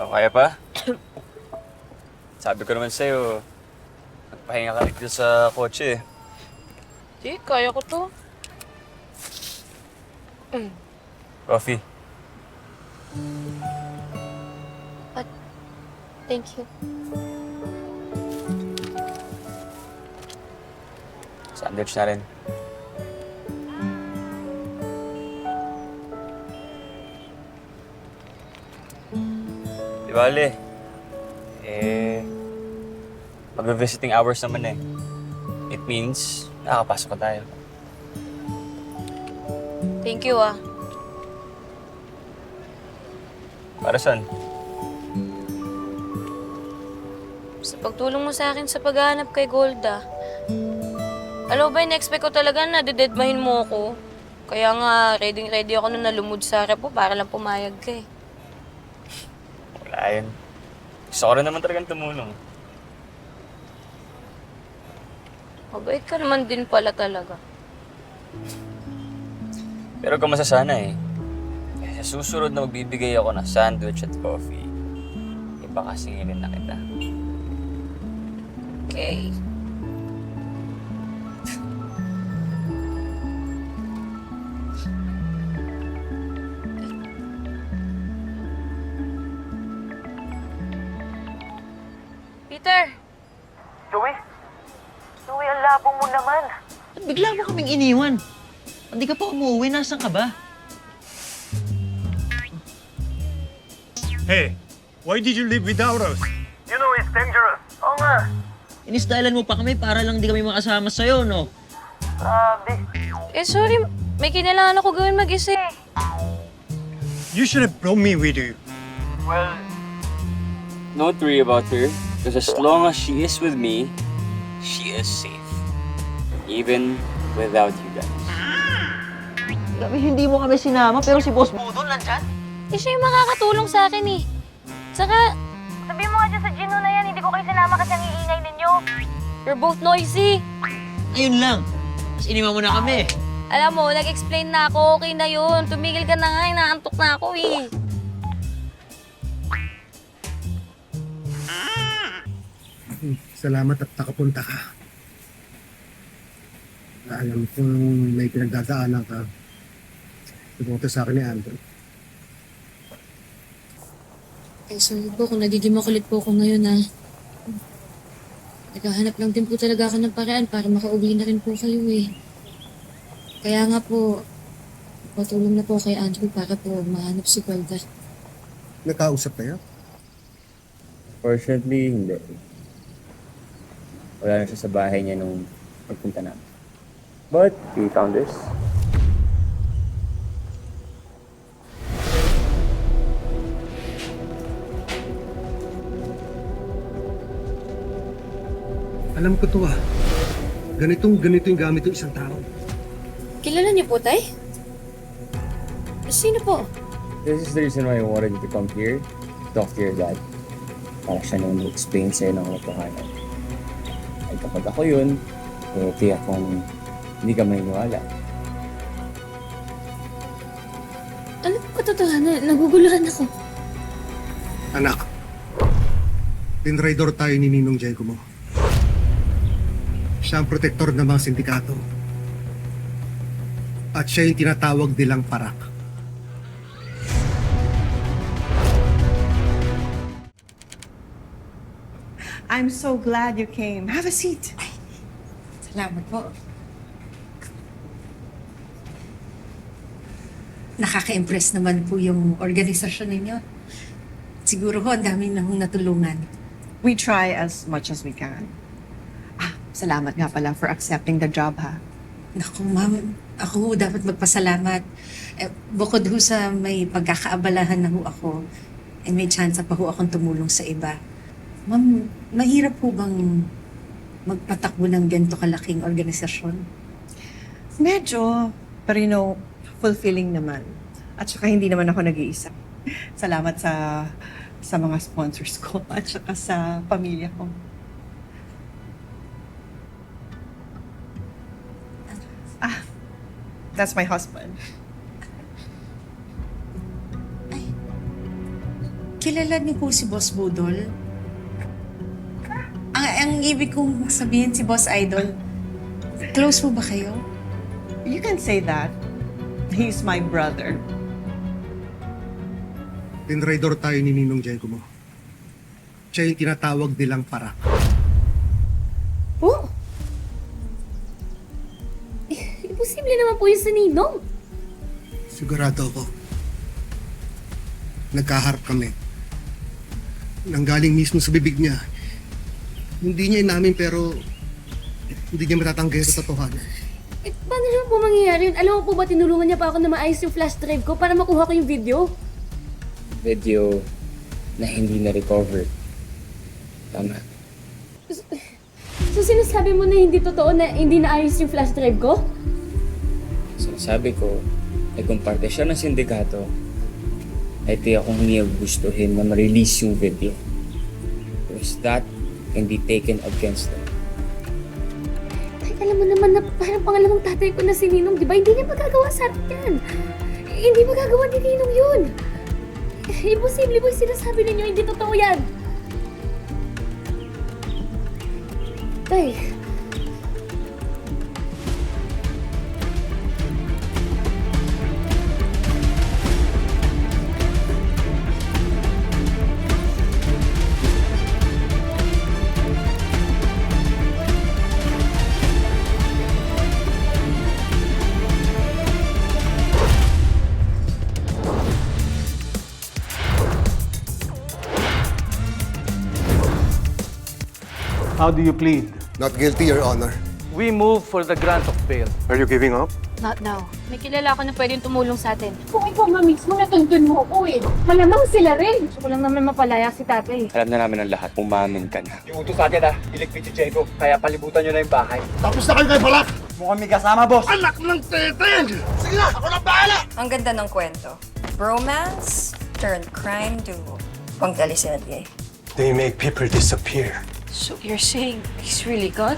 O, kaya pa? Sabi ko naman sa'yo, magpahinga ka dito sa kotse eh. Di, kaya ko to. Coffee. Thank you. Sandwich na rin. Di bale. Mag-visiting hours naman eh. It means, nakakapasok ka tayo. Thank you, ah. Para saan? Sa pagtulong mo sa akin sa paghahanap kay Golda. Alam mo ba, in-expect ko talaga na dededmahin mo ako. Kaya nga, ready ako na nalumod sa repo para lang pumayag ka eh. Wala yun. Gusto ko rin naman talagang tumulong. Mabait ka naman din pala talaga. Pero kung masasana eh, sa susunod na magbibigay ako ng sandwich at coffee, ipakasingilin na kita. Okay. Peter! Joey? Joey, ang labo mo naman. At bigla mo kaming iniwan. Hindi ka pa umuwi, nasan ka ba? Hey, why did you leave without us? You know it's dangerous. Oo nga. Inistylan mo pa kami para lang di kami makasama sa'yo, no? Grabe. Eh, sorry. May kinailangan ako gawin mag-isa eh. You should have brought me with you. Well, Don't worry about her, because as long as she is with me, she is safe. Even without you guys. Kami hindi mo kami sinama, pero si Boss Budol nandyan. Eh, siya yung makakatulong sa akin eh. Saka, sabihin mo nga dyan sa Gino na yan, hindi ko kayo sinama kasi ang iingay ninyo. You're both noisy. Ayun lang. Tapos iniwan mo na kami. Alam mo, nag-explain na ako, okay na yun. Tumigil ka na nga, inaantok na ako eh. Salamat at nakapunta ka. Alam ko may pinagdadaanan ka. Tumunto sa akin ni Andrew. Eh, sorry po kung nagiging makulit po ako ngayon, ha. Naghahanap lang din po talaga ako ng paraan para makauwi na rin po kayo, eh. Kaya nga po, patulong na po kay Andrew para po mahanap si Golda. Nakausap kayo? Fortunately, hindi. Wala na siya sa bahay niya nung pagpunta namin. But, we found this. Alam ko to ganito yung gamit ng isang tao. Kilala niyo po, Tay? Sino po? This is the reason why I wanted you to come here, talk to your dad. Para siya nung explain sa'yo ng katotohanan. Ay kapag ako yun, tiyak kung hindi ka maniniwala. Ano po katotohanan? Naguguluhan ako. Anak, dinraidor tayo ni Ninong Diego mo. Siya ang protektor ng mga sindikato. At siya yung tinatawag nilang parak. I'm so glad you came. Have a seat. Salamat po. Nakaka-impress naman po yung organisasyon ninyo. Siguro ho, ang dami na hong natulungan. We try as much as we can. Salamat nga pala for accepting the job, ha? Naku, ma'am, ako ho dapat magpasalamat. Bukod ho sa may pagkakaabalahan na ho ako, may chance pa ho akong tumulong sa iba. Ma'am, mahirap po bang magpatakbo ng ganito kalaking organisasyon? Medyo, pero fulfilling naman. At saka hindi naman ako nag-iisa. Salamat sa mga sponsors ko at saka sa pamilya ko. That's my husband. kilala niyo po si Boss Budol? Ang ibig kong sabihin si Boss Idol, close mo ba kayo? You can say that. He's my brother. Tinraidor tayo ni Ninong Diego mo. Siya yung tinatawag nilang para. Po? Imposible naman po yung sa Ninong. Sigurado ako. Nagkaharap kami. Nanggaling mismo sa bibig niya. Hindi niya inamin pero hindi niya matatanggi sa totohanan. Eh, paano naman po mangyayari yun? Alam mo po ba, tinulungan niya pa ako na maayos yung flash drive ko para makuha ko yung video? Video na hindi na-recover. Tama. So sinasabi mo na hindi totoo na hindi naayos yung flash drive ko? Sinasabi ko, ay kung parte siya ng sindikato, ay tiyak kong hindi gustuhin na ma-release yung video. Because that can be taken against them. Ay, alam mo naman na parang pangalawang tatay ko na si Ninong, di ba? Hindi niya magagawa sa atin yan. Hindi magagawa ni Ninong yun. Imposible po yung sinasabi ninyo, hindi totoo yan. Tay, How do you plead? Not guilty, Your Honor. We move for the grant of bail. Are you giving up? Not now. May kilala ako na pwedeng tumulong sa atin. kung ikaw nga mismo natuntun mo ko eh. Malamang sila rin. Gusto ko lang naman mapalaya si tatay. Alam na namin ang lahat, umamin ka na. Yung utos sa atin iligpit si Diego, kaya palibutan nyo na yung bahay. Tapos na kayo kay Balak! Mukhang may kasama, boss. Anak ng teten! Sige na, ako na bahala! Ang ganda ng kwento. Bromance turned crime duo. Pang teleserye. They make people disappear. So you're saying he's really gone?